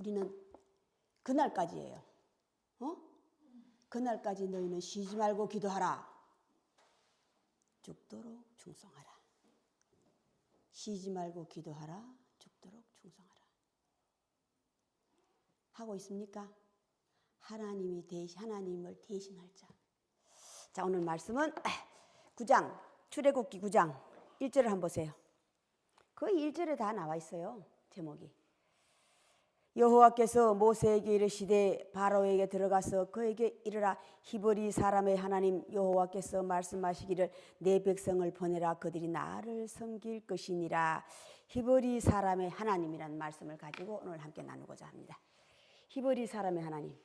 우리는 그날까지예요. 그날까지 너희는 쉬지 말고 기도하라. 죽도록 충성하라. 쉬지 말고 기도하라. 죽도록 충성하라. 하고 있습니까? 하나님을 대신할 자. 자, 오늘 말씀은 9장, 출애굽기 9장 1절을 한번 보세요. 거의 1절에 다 나와 있어요. 제목이. 여호와께서 모세에게 이르시되 바로에게 들어가서 그에게 이르라. 히브리 사람의 하나님 여호와께서 말씀하시기를 내 백성을 보내라. 그들이 나를 섬길 것이니라. 히브리 사람의 하나님이라는 말씀을 가지고 오늘 함께 나누고자 합니다. 히브리 사람의 하나님.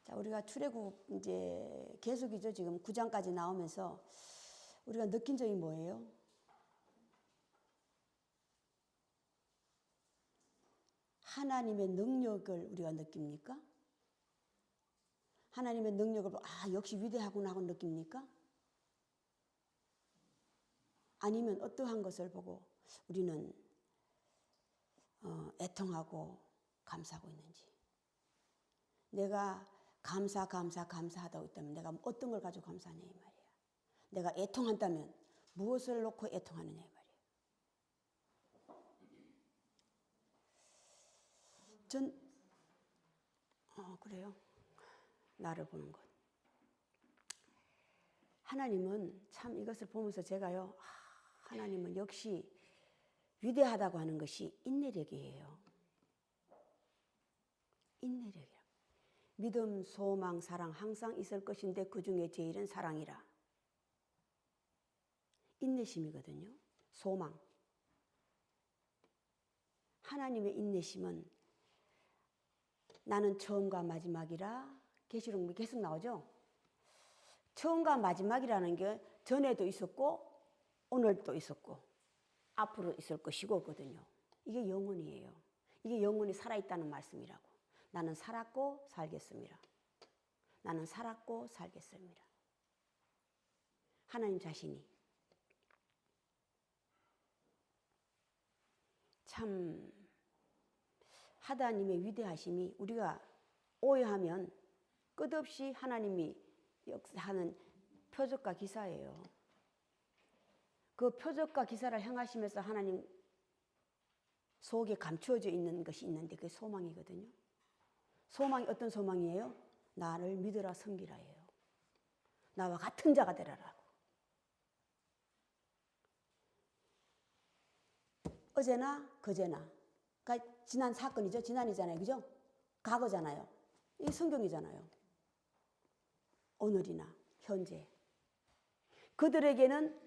자, 우리가 출애굽 이제 계속이죠. 지금 9장까지 나오면서 우리가 느낀 점이 뭐예요? 하나님의 능력을 우리가 느낍니까? 하나님의 능력을 보고 역시 위대하구나 하고 느낍니까? 아니면 어떠한 것을 보고 우리는 애통하고 감사하고 있는지. 내가 감사하다고 있다면 내가 어떤 걸 가지고 감사하냐 이 말이야. 내가 애통한다면 무엇을 놓고 애통하느냐 이 말이야. 그래요. 나를 보는 것. 하나님은 참 이것을 보면서 제가요, 하나님은 역시 위대하다고 하는 것이 인내력이에요. 인내력이야. 믿음, 소망, 사랑 항상 있을 것인데 그 중에 제일은 사랑이라. 인내심이거든요. 소망. 하나님의 인내심은 나는 처음과 마지막이라. 계시록 계속 나오죠. 처음과 마지막이라는 게 전에도 있었고 오늘도 있었고 앞으로 있을 것이고거든요. 이게 영원이에요. 이게 영원히 살아있다는 말씀이라고. 나는 살았고 살겠습니다. 나는 살았고 살겠습니다. 하나님 자신이 참 하나님의 위대하심이 우리가 오해하면 끝없이 하나님이 역사하는 표적과 기사예요. 그 표적과 기사를 행하시면서 하나님 속에 감추어져 있는 것이 있는데 그게 소망이거든요. 소망이 어떤 소망이에요? 나를 믿으라 섬기라예요. 나와 같은 자가 되라라고. 어제나 그제나. 그러니까 지난 사건이죠. 지난이잖아요. 그죠? 과거잖아요. 이 성경이잖아요. 오늘이나 현재. 그들에게는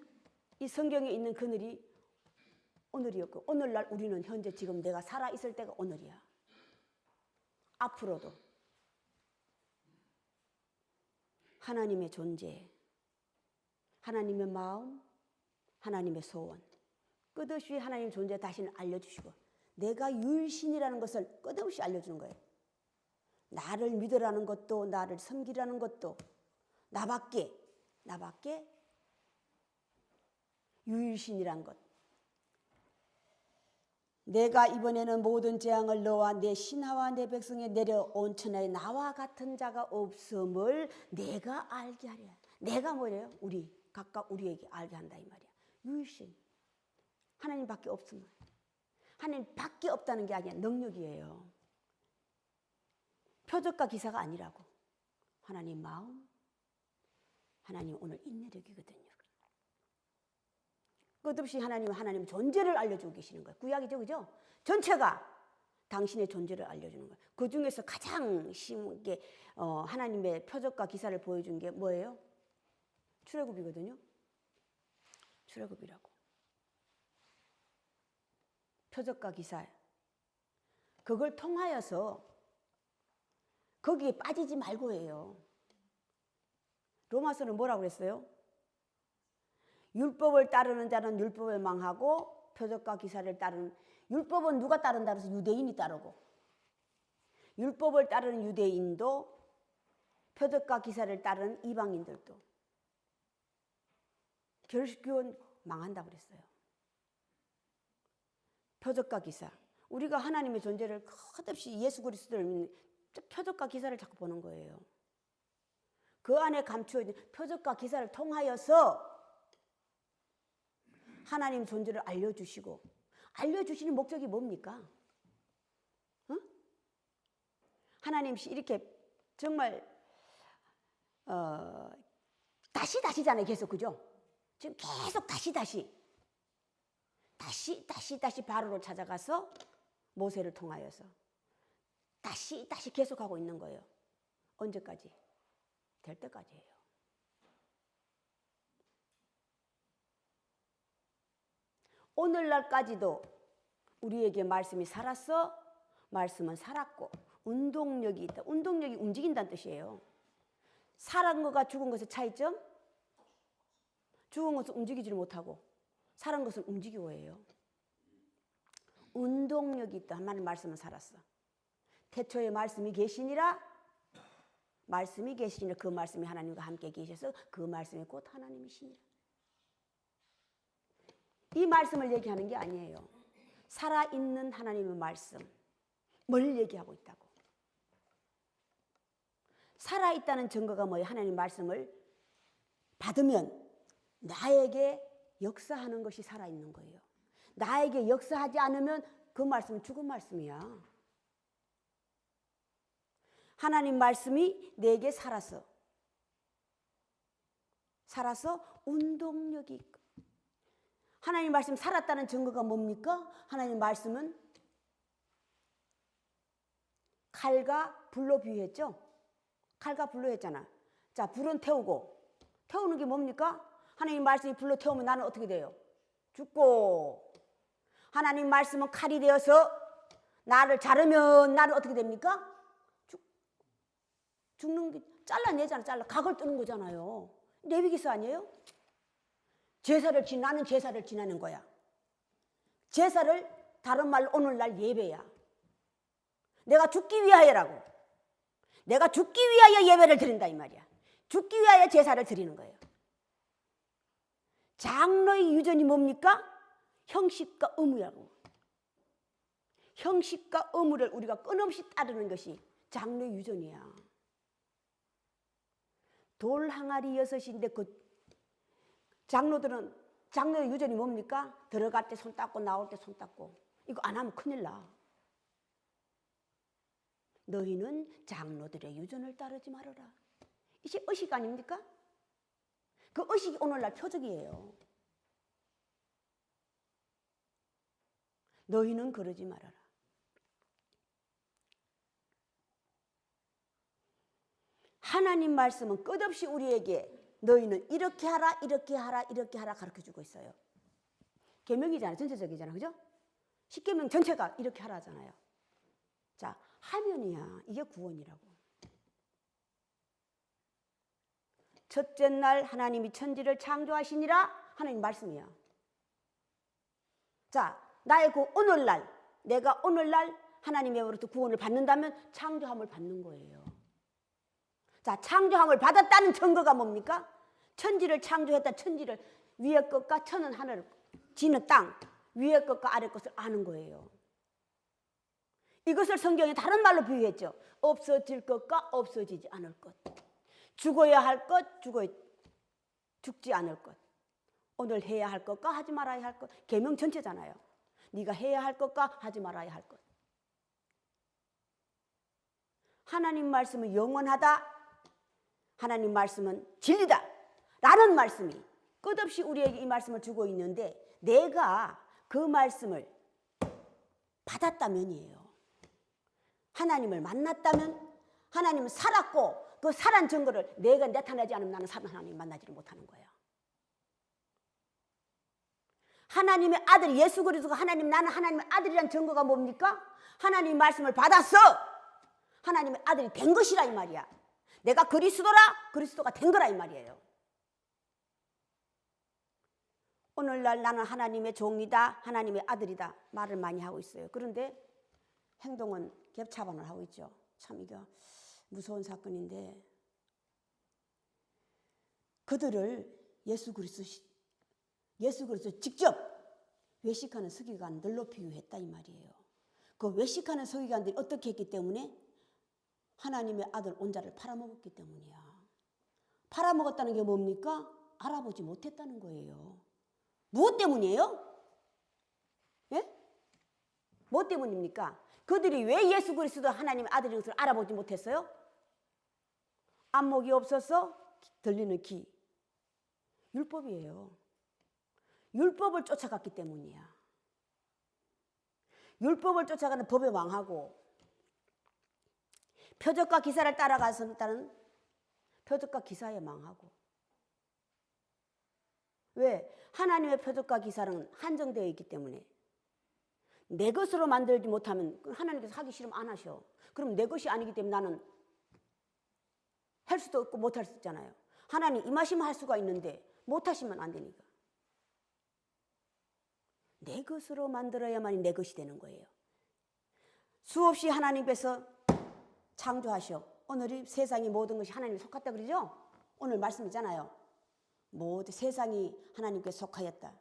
이 성경에 있는 그늘이 오늘이었고 오늘날 우리는 현재 지금 내가 살아있을 때가 오늘이야. 앞으로도 하나님의 존재, 하나님의 마음, 하나님의 소원 끝없이 하나님의 존재 다시는 알려주시고 내가 유일신이라는 것을 끝없이 알려주는 거예요. 나를 믿으라는 것도 나를 섬기라는 것도 나밖에 유일신이란 것. 내가 이번에는 모든 재앙을 너와 내 신하와 내 백성에 내려온 천하에 나와 같은 자가 없음을 내가 알게 하려. 내가 뭐래요? 각각 우리에게 알게 한다 이 말이야. 유일신. 하나님밖에 없음을. 하나님밖에 없다는 게 아니야. 능력이에요. 표적과 기사가 아니라고. 하나님 마음, 하나님 오늘 인내력이거든요. 끝없이 하나님 존재를 알려주고 계시는 거예요. 구약이죠, 그죠? 전체가 당신의 존재를 알려주는 거예요. 그 중에서 가장 심하게 하나님의 표적과 기사를 보여준 게 뭐예요? 출애굽이거든요. 출애굽이라고. 표적과 기사. 그걸 통하여서 거기에 빠지지 말고 해요. 로마서는 뭐라고 그랬어요? 율법을 따르는 자는 율법에 망하고 표적과 기사를 따르는 율법은 누가 따른다 그래서 유대인이 따르고 율법을 따르는 유대인도 표적과 기사를 따르는 이방인들도 결국은 망한다 그랬어요. 표적과 기사. 우리가 하나님의 존재를 끝없이 예수 그리스도를 믿는 표적과 기사를 자꾸 보는 거예요. 그 안에 감추어 있는 표적과 기사를 통하여서 하나님 존재를 알려주시고, 알려주시는 목적이 뭡니까? 어? 하나님이 이렇게 정말 다시잖아요. 계속, 그죠? 지금 계속 다시 바로로 찾아가서 모세를 통하여서 다시 계속하고 있는 거예요. 언제까지? 될 때까지예요. 오늘날까지도 우리에게 말씀이 살았어. 말씀은 살았고 운동력이 있다. 운동력이 움직인다는 뜻이에요. 살은 것과 죽은 것의 차이점? 죽은 것은 움직이지를 못하고 살은 것은 움직이고 해요. 운동력이 있다. 하나님 말씀은 살았어. 태초에 말씀이 계시니라. 말씀이 계시니라. 그 말씀이 하나님과 함께 계셔서 그 말씀이 곧 하나님이시니라. 이 말씀을 얘기하는 게 아니에요. 살아있는 하나님의 말씀을 얘기하고 있다고. 살아있다는 증거가 뭐예요? 하나님 말씀을 받으면 나에게 역사하는 것이 살아있는 거예요. 나에게 역사하지 않으면 그 말씀은 죽은 말씀이야. 하나님 말씀이 내게 살아서 운동력이 있고. 하나님 말씀 살았다는 증거가 뭡니까? 하나님 말씀은 칼과 불로 비유했죠? 칼과 불로 했잖아. 자, 불은 태우고, 태우는 게 뭡니까? 하나님 말씀이 불로 태우면 나는 어떻게 돼요? 죽고. 하나님 말씀은 칼이 되어서 나를 자르면 나는 어떻게 됩니까? 죽는 게, 잘라내잖아. 각을 뜨는 거잖아요. 레위기서 아니에요? 나는 제사를 지내는 거야. 제사를 다른 말로 오늘날 예배야. 내가 죽기 위하여라고. 내가 죽기 위하여 예배를 드린다 이 말이야. 죽기 위하여 제사를 드리는 거예요. 장로의 유전이 뭡니까? 형식과 의무라고. 형식과 의무를 우리가 끊임없이 따르는 것이 장로의 유전이야. 돌 항아리 6인데 그 장로의 유전이 뭡니까? 들어갈 때 손 닦고 나올 때 손 닦고. 이거 안 하면 큰일 나. 너희는 장로들의 유전을 따르지 말아라. 이게 의식 아닙니까? 그 의식이 오늘날 표적이에요. 너희는 그러지 말아라. 하나님 말씀은 끝없이 우리에게 너희는 이렇게 하라, 이렇게 하라, 이렇게 하라 가르쳐주고 있어요. 계명이잖아요. 전체적이잖아요. 그죠? 십계명 전체가 이렇게 하라 하잖아요. 자, 하면이야. 이게 구원이라고. 첫째 날 하나님이 천지를 창조하시니라. 하나님 말씀이야. 자, 나의 그 오늘날, 내가 오늘날 하나님으로부터 구원을 받는다면 창조함을 받는 거예요. 자, 창조함을 받았다는 증거가 뭡니까? 천지를 창조했다. 천지를 위의 것과 천은 하늘, 지는 땅, 위의 것과 아래 것을 아는 거예요. 이것을 성경에 다른 말로 비유했죠. 없어질 것과 없어지지 않을 것. 죽어야 할 것, 죽지 않을 것. 오늘 해야 할 것과 하지 말아야 할 것. 계명 전체잖아요. 네가 해야 할 것과 하지 말아야 할 것. 하나님 말씀은 영원하다. 하나님 말씀은 진리다. 라는 말씀이 끝없이 우리에게 이 말씀을 주고 있는데 내가 그 말씀을 받았다면이에요. 하나님을 만났다면 하나님은 살았고 그 살한 증거를 내가 나타나지 않으면 나는 살은 하나님 만나지를 못하는 거예요. 하나님의 아들 예수 그리스도가 나는 하나님의 아들이라는 증거가 뭡니까? 하나님 말씀을 받았어. 하나님의 아들이 된 것이라 이 말이야. 내가 그리스도라 그리스도가 된 거라 이 말이에요. 오늘날 나는 하나님의 종이다. 하나님의 아들이다. 말을 많이 하고 있어요. 그런데 행동은 갭차반을 하고 있죠. 참 이게 무서운 사건인데 그들을 예수 그리스도 직접 외식하는 서기관 늘로 비유했다 이 말이에요. 그 외식하는 서기관들이 어떻게 했기 때문에? 하나님의 아들 온자를 팔아먹었기 때문이야. 팔아먹었다는 게 뭡니까? 알아보지 못했다는 거예요. 무엇 때문이에요? 예? 뭐 때문입니까? 그들이 왜 예수 그리스도 하나님의 아들인 것을 알아보지 못했어요? 안목이 없어서 들리는 귀. 율법이에요. 율법을 쫓아갔기 때문이야. 율법을 쫓아가는 법의 왕하고 표적과 기사를 따라가서는 표적과 기사에 망하고. 왜? 하나님의 표적과 기사는 한정되어 있기 때문에. 내 것으로 만들지 못하면 하나님께서 하기 싫으면 안 하셔. 그럼 내 것이 아니기 때문에 나는 할 수도 없고 못할 수 있잖아요. 하나님 임하시면 할 수가 있는데 못하시면 안 되니까. 내 것으로 만들어야만이 내 것이 되는 거예요. 수없이 하나님께서 창조하셔. 오늘이 세상이 모든 것이 하나님에 속했다 그러죠? 오늘 말씀이잖아요. 모든 세상이 하나님께 속하였다.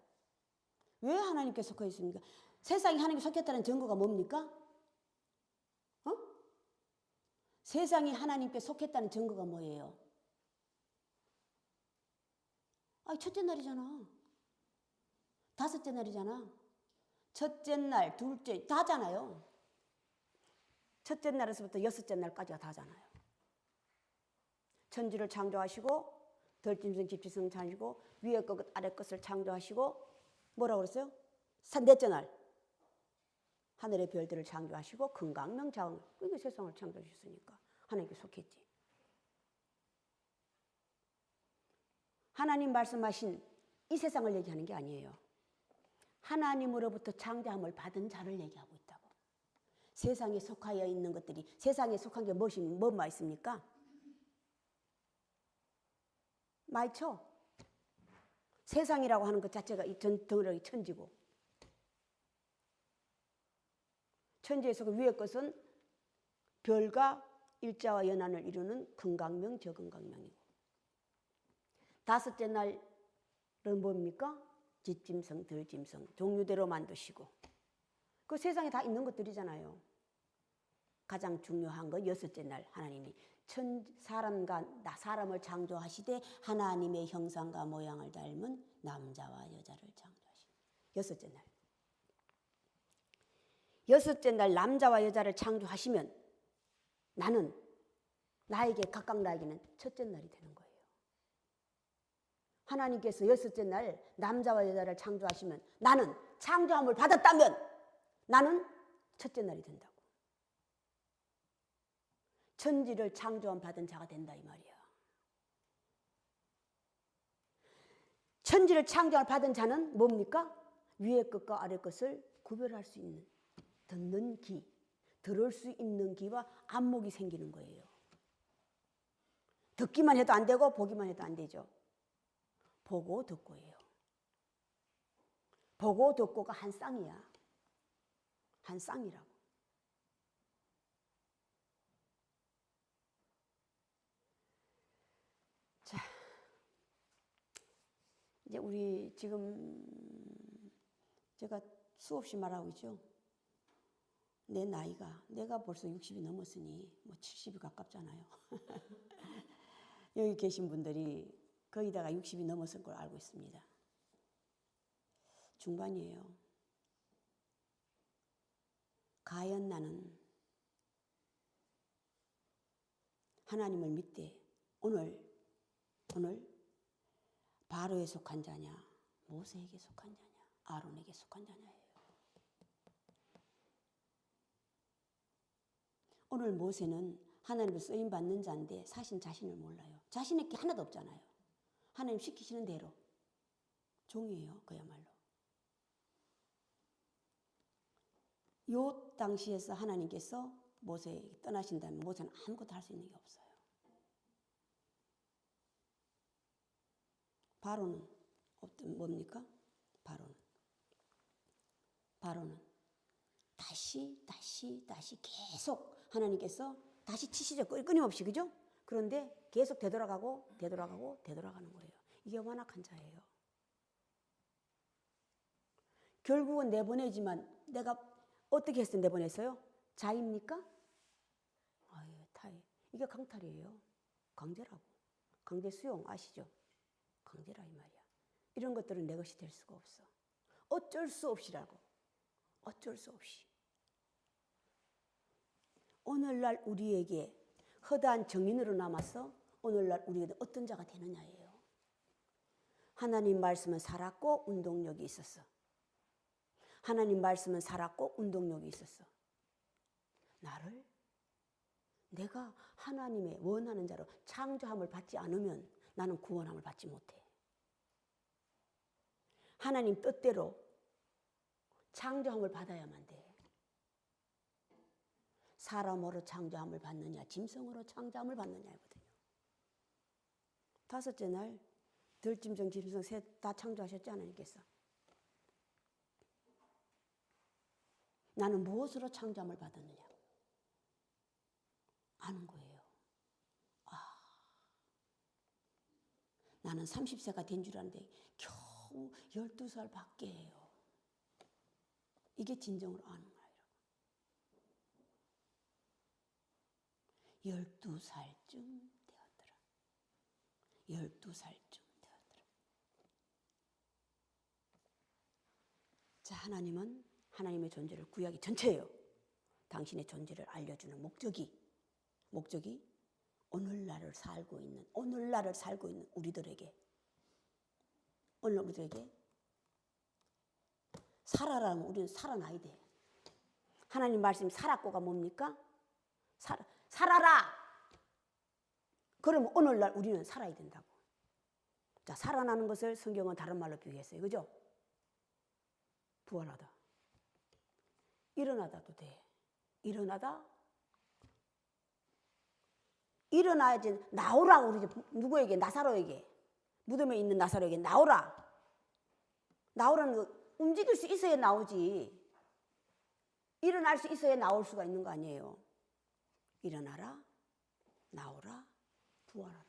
왜 하나님께 속하였습니까? 세상이 하나님께 속했다는 증거가 뭡니까? 세상이 하나님께 속했다는 증거가 뭐예요? 첫째 날이잖아. 다섯째 날이잖아. 첫째 날, 둘째 다잖아요. 첫째 날에서부터 여섯째 날까지가 다잖아요. 천지를 창조하시고 덜짐승 집지승 창조하시고 위에 것 아래 것을 창조하시고 뭐라고 그랬어요? 넷째 날 하늘의 별들을 창조하시고 금강명 자원 이게 세상을 창조하셨으니까 하나님께 속했지. 하나님 말씀하신 이 세상을 얘기하는 게 아니에요. 하나님으로부터 창조함을 받은 자를 얘기하고 있다고. 세상에 속하여 있는 것들이 세상에 속한 게 뭐만 있습니까? 많죠? 세상이라고 하는 것 자체가 이 덩어리 천지고 천지에서 그 위의 것은 별과 일자와 연한을 이루는 금강명 저금강명이고 다섯째 날은 뭡니까? 집짐승 들짐승 종류대로 만드시고 그 세상에 다 있는 것들이잖아요. 가장 중요한 건 여섯째 날 하나님이 사람을 창조하시되 하나님의 형상과 모양을 닮은 남자와 여자를 창조하십니다. 여섯째 날. 여섯째 날 남자와 여자를 창조하시면 나에게 각각 나에게는 첫째 날이 되는 거예요. 하나님께서 여섯째 날 남자와 여자를 창조하시면 나는 창조함을 받았다면 나는 첫째 날이 된다고. 천지를 창조함 받은 자가 된다 이 말이야. 천지를 창조함을 받은 자는 뭡니까? 위의 것과 아래 것을 구별할 수 있는 듣는 귀, 들을 수 있는 귀와 안목이 생기는 거예요. 듣기만 해도 안 되고 보기만 해도 안 되죠. 보고 듣고예요. 보고 듣고가 한 쌍이야. 한 쌍이라고. 자, 이제 우리 지금 제가 수없이 말하고 있죠. 내 나이가 내가 벌써 60이 넘었으니 뭐 70이 가깝잖아요. 여기 계신 분들이 거의다가 60이 넘었을 걸 알고 있습니다. 중반이에요. 과연 나는 하나님을 믿되 오늘 바로에 속한 자냐, 모세에게 속한 자냐, 아론에게 속한 자냐예요. 오늘 모세는 하나님을 쓰임받는 자인데 사실 자신을 몰라요. 자신의 게 하나도 없잖아요. 하나님 시키시는 대로 종이에요. 그야말로. 요 당시에서 하나님께서 모세 떠나신다면 모세는 아무것도 할 수 있는 게 없어요. 바로는 뭡니까? 바로는 다시 계속 하나님께서 다시 치시죠. 끊임없이, 그죠? 그런데 계속 되돌아가는 거예요. 이게 완악한 자예요. 결국은 내보내지만 내가 어떻게 해서 내보냈어요? 자입니까? 아유, 타이. 이게 강탈이에요. 강제라고. 강제 수용 아시죠? 강제라 이 말이야. 이런 것들은 내 것이 될 수가 없어. 어쩔 수 없이라고. 어쩔 수 없이. 오늘날 우리에게 허다한 정인으로 남아서 오늘날 우리에게 어떤 자가 되느냐예요. 하나님 말씀은 살았고 운동력이 있었어. 하나님 말씀은 살았고 운동력이 있었어. 나를 내가 하나님의 원하는 자로 창조함을 받지 않으면 나는 구원함을 받지 못해. 하나님 뜻대로 창조함을 받아야만 돼. 사람으로 창조함을 받느냐 짐승으로 창조함을 받느냐거든요. 다섯째 날 들짐승 짐승 셋 다 창조하셨지 않으겠어? 나는 무엇으로 창조함을 받았느냐 아는 거예요. 나는 30세가 된 줄 아는데 겨우 12살 밖에 해요. 이게 진정으로 아는 거예요. 12살쯤 되었더라. 12살쯤 되었더라. 자, 하나님은 하나님의 존재를 구약이 전체예요. 당신의 존재를 알려주는 목적이 오늘날을 살고 있는 우리들에게 오늘 우리들에게 살아라면 우리는 살아나야 돼. 하나님 말씀이 살았고가 뭡니까? 살아라. 그러면 오늘날 우리는 살아야 된다고. 자, 살아나는 것을 성경은 다른 말로 비유했어요. 그죠? 부활하다. 일어나다도 돼. 일어나야지. 나오라. 우리 누구에게? 나사로에게. 무덤에 있는 나사로에게 나오라. 나오라는 거 움직일 수 있어야 나오지. 일어날 수 있어야 나올 수가 있는 거 아니에요. 일어나라, 나오라, 부활하라.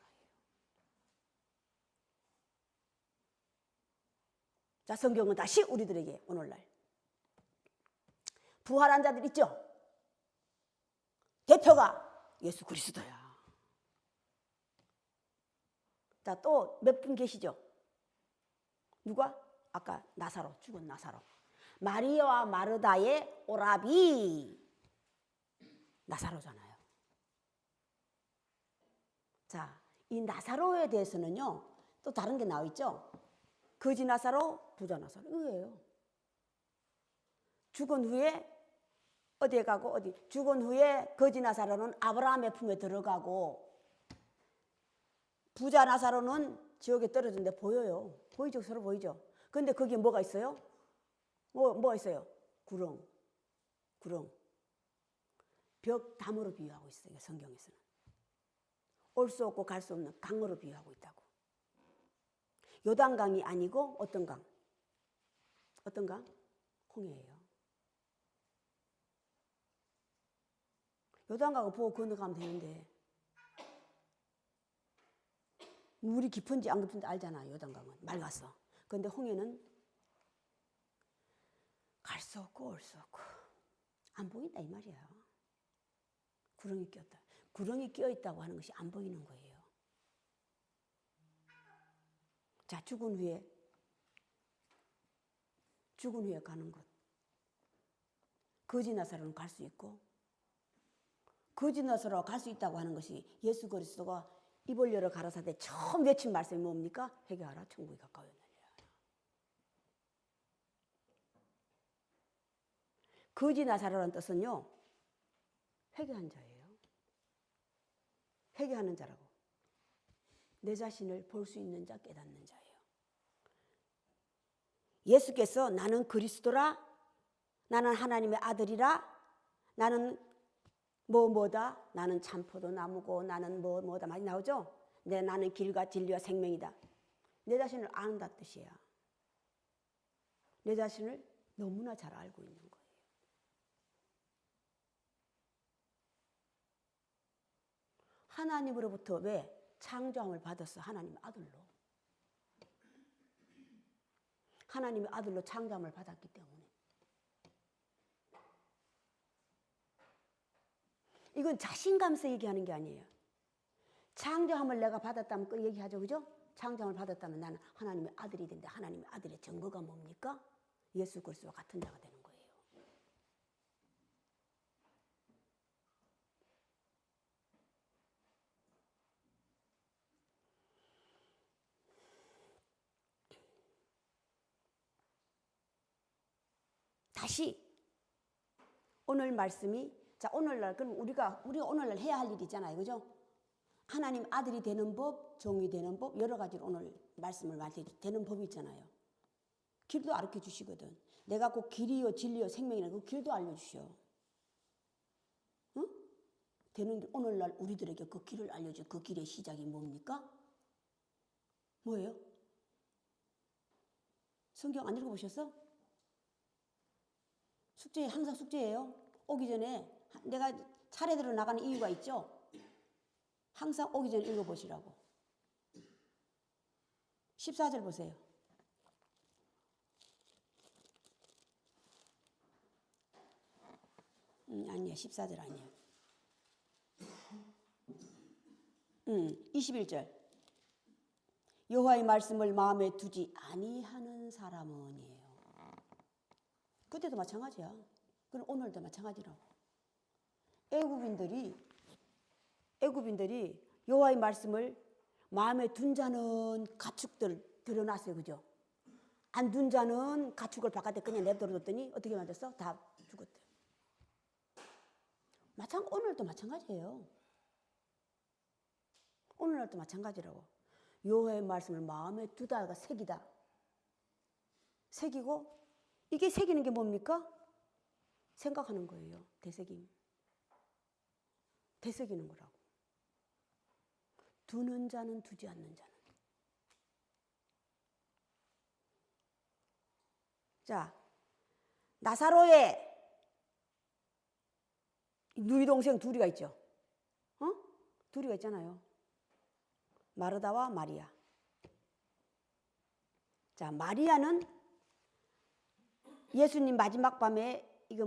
자, 성경은 다시 우리들에게 오늘날 부활한 자들 있죠? 대표가 예수 그리스도야. 자, 또 몇 분 계시죠? 누가? 아까 나사로, 죽은 나사로. 마리아와 마르다의 오라비 나사로잖아요. 자, 이 나사로에 대해서는요, 또 다른 게 나와 있죠? 거지 나사로, 부자 나사로. 이거예요. 죽은 후에 어디에 가고 죽은 후에 거지 나사로는 아브라함의 품에 들어가고 부자 나사로는 지옥에 떨어졌는데 보여요. 보이죠? 서로 보이죠? 근데 거기에 뭐가 있어요? 뭐가 있어요? 구렁. 벽 담으로 비유하고 있어요. 성경에서는. 올 수 없고 갈 수 없는 강으로 비유하고 있다고. 요단강이 아니고 어떤 강? 어떤 강? 홍해예요. 요단강을 보고 건너가면 되는데 물이 깊은지 안 깊은지 알잖아요. 요단강은 맑아서. 그런데 홍해는 갈 수 없고 올 수 없고 안 보인다 이 말이야. 구렁이 꼈다. 구렁이 끼어 있다고 하는 것이 안 보이는 거예요. 자, 죽은 후에 가는 것. 거지 나사로는 갈 수 있고 거지 나사로가 갈 수 있다고 하는 것이 예수 그리스도가 입을 열어 가라사대 처음 외친 말씀이 뭡니까? 회개하라, 천국이 가까워졌느니라. 거지 나사로라는 뜻은요, 회개한 자예요. 회개하는 자라고. 내 자신을 볼 수 있는 자, 깨닫는 자예요. 예수께서 나는 그리스도라, 나는 하나님의 아들이라, 나는 뭐다, 나는 참포도 나무고 나는 뭐다 많이 나오죠? 나는 길과 진리와 생명이다. 내 자신을 안다 뜻이야. 내 자신을 너무나 잘 알고 있는 거예요. 하나님으로부터 왜 창조함을 받았어? 하나님의 아들로. 하나님의 아들로 창조함을 받았기 때문에. 이건 자신감서 얘기하는 게 아니에요. 창조함을 내가 받았다면 그 얘기하죠. 그죠? 창조함을 받았다면 나는 하나님의 아들이 된다. 하나님의 아들의 증거가 뭡니까? 예수 그리스도와 같은 자가 되는 거예요. 다시 오늘 말씀이 자 오늘날 그럼 우리가 오늘날 해야 할 일이 있잖아요. 그죠? 하나님 아들이 되는 법, 종이 되는 법 여러 가지로 오늘 말씀을 되는 법이 있잖아요. 길도 가르쳐 주시거든. 내가 꼭 길이요 진리요 생명이라는 그 길도 알려주셔. 응? 되는 길 오늘날 우리들에게 그 길을 알려줘. 그 길의 시작이 뭡니까? 뭐예요? 성경 안 읽어보셨어? 숙제 항상 숙제예요. 오기 전에 내가 차례대로 나가는 이유가 있죠. 항상 오기 전에 읽어보시라고. 14절 보세요. 아니야 14절 아니야. 21절. 여호와의 말씀을 마음에 두지 아니하는 사람은이에요. 그때도 마찬가지야. 그럼 오늘도 마찬가지라고. 애굽인들이 여호와의 말씀을 마음에 둔 자는 가축들 드러났어요. 그죠? 안 둔 자는 가축을 바깥에 그냥 내버려뒀더니 어떻게 만들었어? 다 죽었대. 오늘도 마찬가지예요. 오늘날도 마찬가지라고. 여호와의 말씀을 마음에 두다가 새기다. 새기고 이게 새기는 게 뭡니까? 생각하는 거예요. 되새김. 되새기는 거라고. 두는 자는 두지 않는 자는. 자, 나사로의 누이 동생 둘이가 있죠. 둘이가 있잖아요. 마르다와 마리아. 자, 마리아는 예수님 마지막 밤에 이거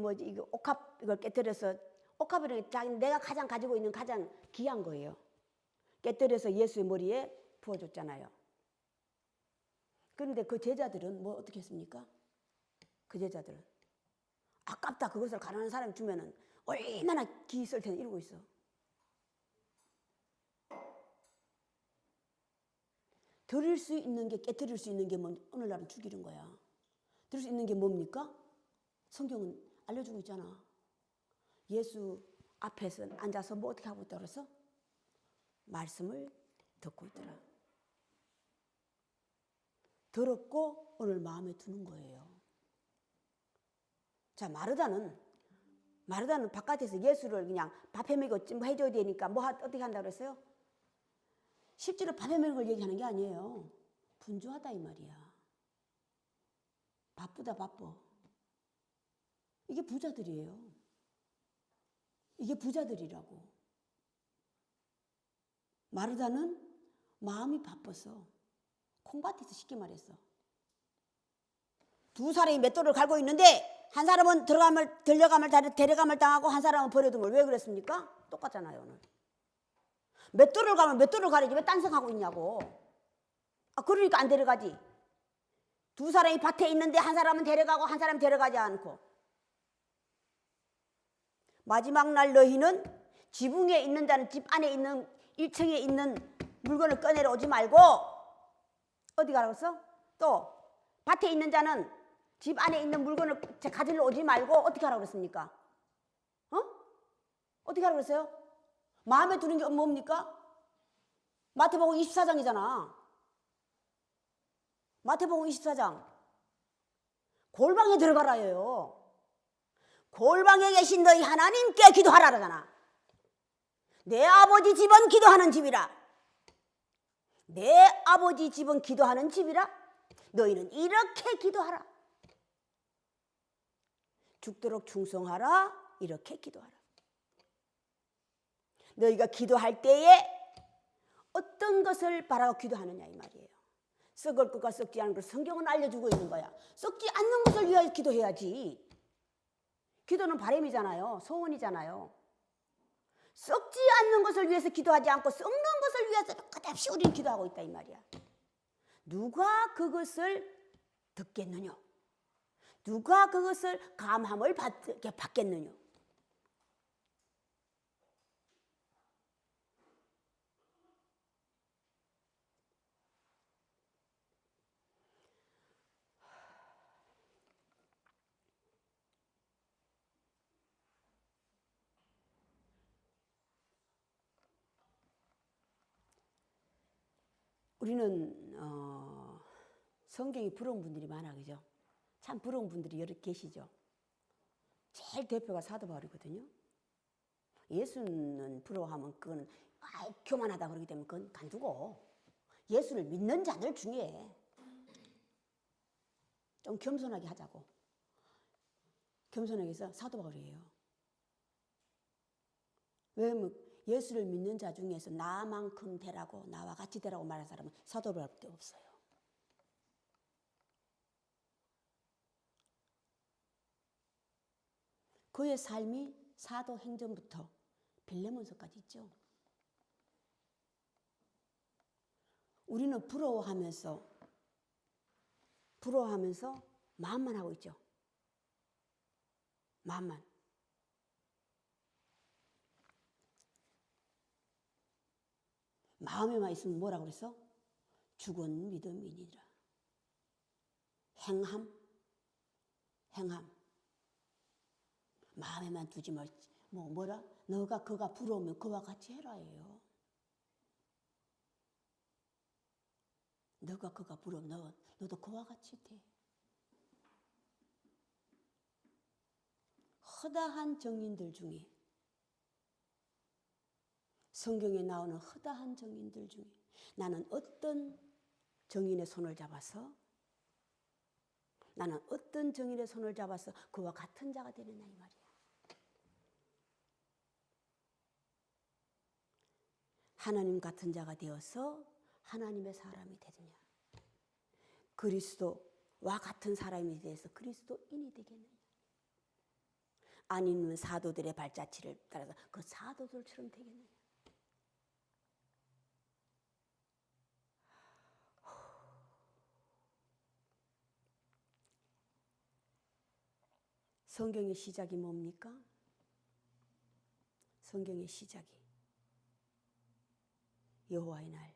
옥합 이걸 깨뜨려서 옥합이라는 게 내가 가장 가지고 있는 가장 귀한 거예요. 깨뜨려서 예수의 머리에 부어줬잖아요. 그런데 그 제자들은 뭐 어떻게 했습니까? 그 제자들은 아깝다 그것을 가난한 사람이 주면은 얼마나 기 있을 텐데 이러고 있어. 드릴 수 있는 게 깨뜨릴 수 있는 게 오늘날은 죽이는 거야. 드릴 수 있는 게 뭡니까? 성경은 알려주고 있잖아. 예수 앞에서 앉아서 뭐 어떻게 하고 있다고 그랬어? 말씀을 듣고 있더라. 들었고 오늘 마음에 두는 거예요. 자, 마르다는 바깥에서 예수를 그냥 밥해 먹이고 뭐 해줘야 되니까 어떻게 한다고 그랬어요? 실제로 밥해 먹는 걸 얘기하는 게 아니에요. 분주하다 이 말이야. 바쁘다 바빠. 이게 부자들이에요. 이게 부자들이라고. 마르다는 마음이 바빠서 콩밭에서 쉽게 말했어. 두 사람이 맷돌을 갈고 있는데 한 사람은 데려감을 당하고 한 사람은 버려둔 걸 왜 그랬습니까? 똑같잖아요. 오늘. 맷돌을 가면 맷돌을 가리지 왜 딴생하고 있냐고. 그러니까 안 데려가지. 두 사람이 밭에 있는데 한 사람은 데려가고 한 사람은 데려가지 않고. 마지막 날 너희는 지붕에 있는 자는 집 안에 있는 1층에 있는 물건을 꺼내러 오지 말고 어디 가라고 했어? 또 밭에 있는 자는 집 안에 있는 물건을 가지러 오지 말고 어떻게 하라고 그랬습니까? 어떻게 하라고 그랬어요? 마음에 드는 게 뭡니까? 마태복음 24장이잖아. 마태복음 24장. 골방에 들어가라요. 골방에 계신 너희 하나님께 기도하라 그러잖아. 내 아버지 집은 기도하는 집이라. 내 아버지 집은 기도하는 집이라. 너희는 이렇게 기도하라. 죽도록 충성하라. 이렇게 기도하라. 너희가 기도할 때에 어떤 것을 바라고 기도하느냐 이 말이에요. 썩을 것과 썩지 않은 걸 성경은 알려주고 있는 거야. 썩지 않는 것을 위하여 기도해야지. 기도는 바람이잖아요. 소원이잖아요. 썩지 않는 것을 위해서 기도하지 않고 썩는 것을 위해서 끝없이 우리는 기도하고 있다 이 말이야. 누가 그것을 듣겠느냐? 누가 그것을 감함을 받겠느냐? 우리는 성경이 부러운 분들이 많아, 그죠? 참 부러운 분들이 여러 계시죠. 제일 대표가 사도 바울이거든요. 예수는 부러워하면 그건 교만하다 그러기 때문에 그건 간두고 예수를 믿는 자들 중에 좀 겸손하게 하자고. 겸손하게 해서 사도 바울이에요. 왜냐면 예수를 믿는 자 중에서 나만큼 되라고, 나와 같이 되라고 말하는 사람은 사도 바울밖에 없어요. 그의 삶이 사도행전부터 빌레몬서까지 있죠. 우리는 부러워하면서 마음만 하고 있죠. 마음만. 마음에만 있으면 뭐라고 그랬어? 죽은 믿음이니라. 행함. 마음에만 두지 말지. 뭐라? 너가 그가 부러우면 그와 같이 해라예요. 너가 그가 부러우면 너도 그와 같이 돼. 허다한 정인들 중에 성경에 나오는 허다한 정인들 중에 나는 어떤 정인의 손을 잡아서 그와 같은 자가 되느냐 이 말이야. 하나님 같은 자가 되어서 하나님의 사람이 되느냐. 그리스도와 같은 사람이 되어서 그리스도인이 되겠느냐. 아니면 사도들의 발자취를 따라서 그 사도들처럼 되겠느냐. 성경의 시작이 뭡니까? 성경의 시작이 여호와의 날.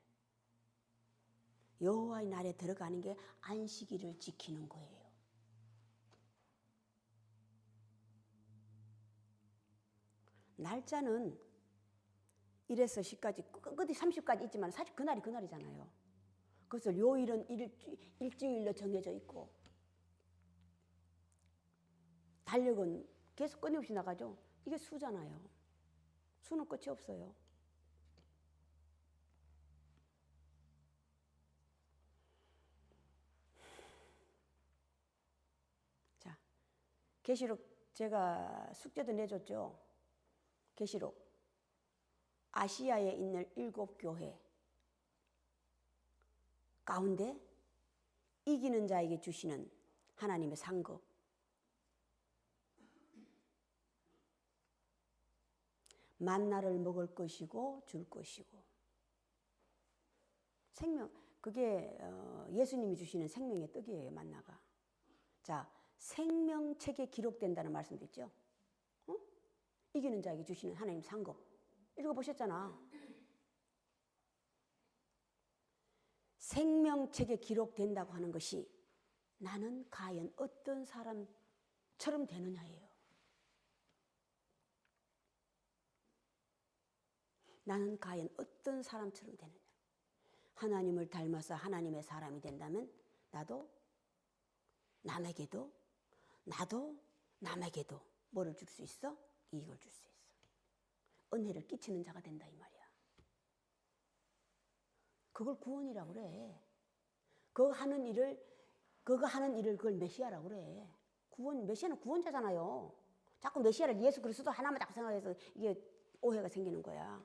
여호와의 날에 들어가는 게 안식일을 지키는 거예요. 날짜는 1에서 10까지 끝이 30까지 있지만 사실 그날이 그날이잖아요. 그래서 요일은 일주일로 정해져 있고 달력은 계속 끊임없이 나가죠. 이게 수잖아요. 수는 끝이 없어요. 자, 계시록 제가 숙제도 내줬죠. 계시록 아시아에 있는 7교회 가운데 이기는 자에게 주시는 하나님의 상급, 만나를 먹을 것이고 줄 것이고 생명, 그게 예수님이 주시는 생명의 떡이에요. 만나가. 자, 생명책에 기록된다는 말씀도 있죠. 이기는 자에게 주시는 하나님 상급 읽어보셨잖아. 생명책에 기록된다고 하는 것이 나는 과연 어떤 사람처럼 되느냐예요. 나는 과연 어떤 사람처럼 되느냐. 하나님을 닮아서 하나님의 사람이 된다면 나도 남에게도 뭐를 줄 수 있어? 이익을 줄 수 있어. 은혜를 끼치는 자가 된다 이 말이야. 그걸 구원이라고 그래. 그거 하는 일을 그걸 메시아라고 그래. 메시아는 구원자잖아요. 자꾸 메시아를 예수 그리스도 하나만 자꾸 생각해서 이게 오해가 생기는 거야.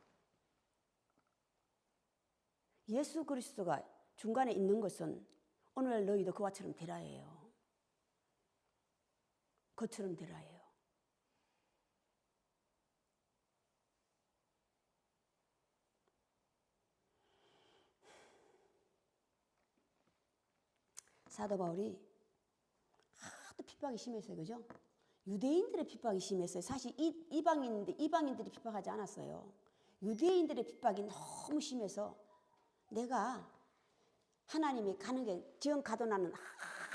예수 그리스도가 중간에 있는 것은 오늘날 너희도 그와처럼 되라예요. 그처럼 되라예요. 사도 바울이 하도 핍박이 심했어요. 그죠? 유대인들의 핍박이 심했어요. 사실 이방인들이 핍박하지 않았어요. 유대인들의 핍박이 너무 심해서 내가 하나님이 가는 게 지금 가도 나는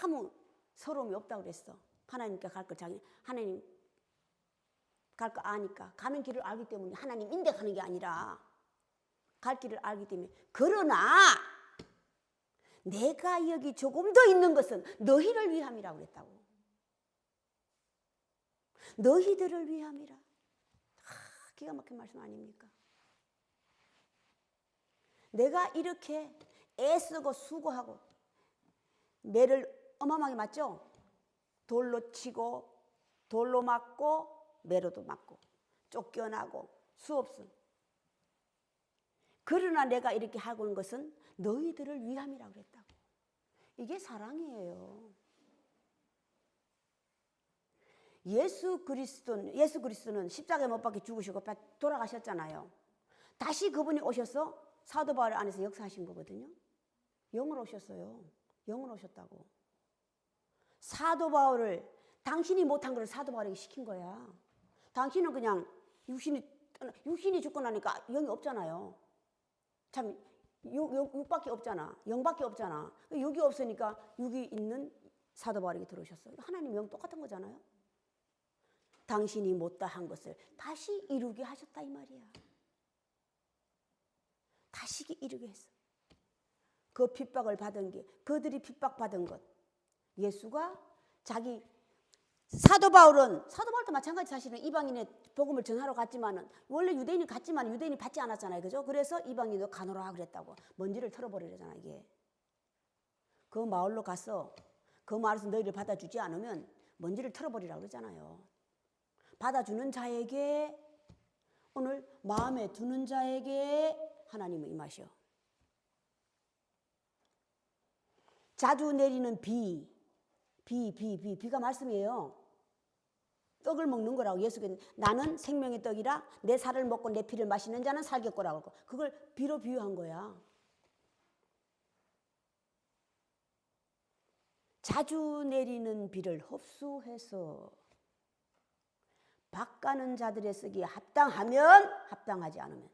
아무 서러움이 없다고 그랬어. 하나님께 갈 걸 하나님 갈 거 아니까 가는 길을 알기 때문에 하나님인데 가는 게 아니라 갈 길을 알기 때문에 그러나 내가 여기 조금 더 있는 것은 너희를 위함이라고 그랬다고. 너희들을 위함이라. 기가 막힌 말씀 아닙니까? 내가 이렇게 애쓰고 수고하고 매를 어마어마하게 맞죠? 돌로 치고 돌로 맞고 매로도 맞고 쫓겨나고 수없음. 그러나 내가 이렇게 하고 있는 것은 너희들을 위함이라고 그랬다고. 이게 사랑이에요. 예수 그리스도는 십자가에 못 박혀 죽으시고 돌아가셨잖아요. 다시 그분이 오셔서 사도 바울 안에서 역사하신 거거든요. 영으로 오셨어요. 영으로 오셨다고. 사도 바울을 당신이 못한 걸 사도 바울에게 시킨 거야. 당신은 그냥 육신이 죽고 나니까 영이 없잖아요. 참 육밖에 없잖아. 영밖에 없잖아. 육이 없으니까 육이 있는 사도 바울에게 들어오셨어요. 하나님 영 똑같은 거잖아요. 당신이 못다한 것을 다시 이루게 하셨다 이 말이야. 다시 이루게 했어. 그 핍박을 받은 게 그들이 핍박받은 것. 예수가 자기 사도 바울도 마찬가지 사실은 이방인의 복음을 전하러 갔지만은 원래 유대인이 갔지만 유대인이 받지 않았잖아요. 그죠? 그래서 이방인도 가노라 그랬다고. 먼지를 털어버리려잖아 이게. 그 마을로 가서 그 마을에서 너희를 받아주지 않으면 먼지를 털어버리라고 그러잖아요. 받아주는 자에게 오늘 마음에 두는 자에게 하나님은 임하셔. 자주 내리는 비가 말씀이에요. 떡을 먹는 거라고. 예수께서 나는 생명의 떡이라 내 살을 먹고 내 피를 마시는 자는 살겠거라고 하고 그걸 비로 비유한 거야. 자주 내리는 비를 흡수해서 밭가는 자들의 쓰기에 합당하면 합당하지 않으면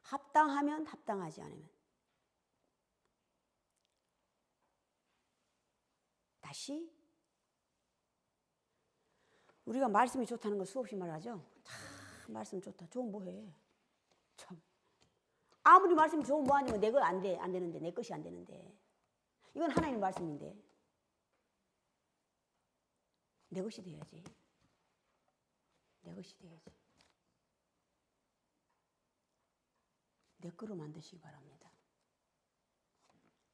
합당하면 합당하지 않으면 다시 우리가 말씀이 좋다는 거 수없이 말하죠. 참 말씀 좋다. 좋은 뭐해. 참 아무리 말씀이 좋으면 뭐하냐면 내 것 안 되는데 내 것이 안 되는데 이건 하나님 말씀인데 내 것이 돼야지. 내 것이 돼야지. 내 거로 만드시기 바랍니다.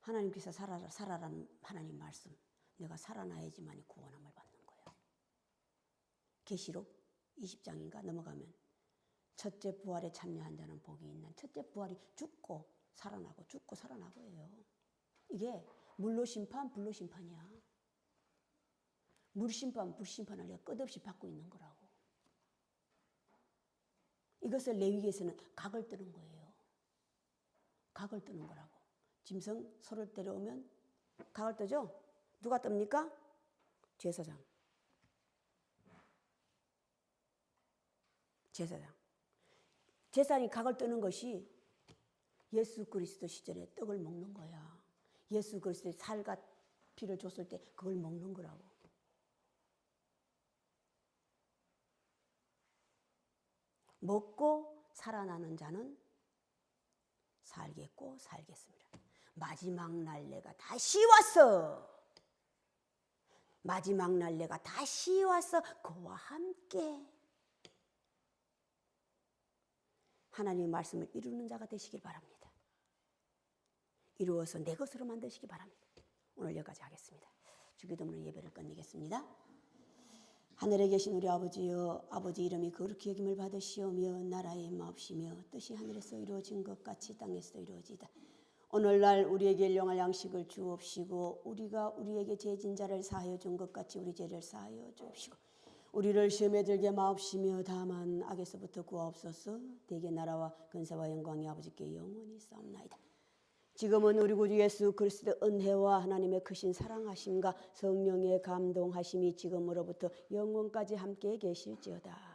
하나님께서 살아라는 하나님 말씀 내가 살아나야지만이 구원함을 받는 거예요. 계시록 20장인가 넘어가면 첫째 부활에 참여한 자는 복이 있는 첫째 부활이 죽고 살아나고예요. 이게 물로 심판 불로 심판이야. 물 심판 불 심판을 내가 끝없이 받고 있는 거라고. 이것을 레위기에서는 각을 뜨는 거예요. 각을 뜨는 거라고. 짐승 소를 때려오면 각을 뜨죠? 누가 뜹니까? 제사장. 제사장이 각을 뜨는 것이 예수 그리스도 시절에 떡을 먹는 거야. 예수 그리스도의 살과 피를 줬을 때 그걸 먹는 거라고. 먹고 살아나는 자는 살겠고 살겠습니다. 마지막 날 내가 다시 와서 그와 함께 하나님의 말씀을 이루는 자가 되시길 바랍니다. 이루어서 내 것으로 만드시기 바랍니다. 오늘 여기까지 하겠습니다. 주기도문으로 예배를 끝내겠습니다. 하늘에 계신 우리 아버지여, 아버지 이름이 거룩히 여김을 받으시오며 나라의 마옵시며 뜻이 하늘에서 이루어진 것 같이 땅에서도 이루어지이다. 오늘날 우리에게 일용할 양식을 주옵시고 우리가 우리에게 죄진 자를 사하여 준 것 같이 우리 죄를 사하여 주옵시고 우리를 시험에 들게 마옵시며 다만 악에서부터 구하옵소서. 대개 나라와 근세와 영광이 아버지께 영원히 있사옵나이다. 지금은 우리 구주 예수 그리스도의 은혜와 하나님의 크신 사랑하심과 성령의 감동하심이 지금으로부터 영원까지 함께 계실지어다.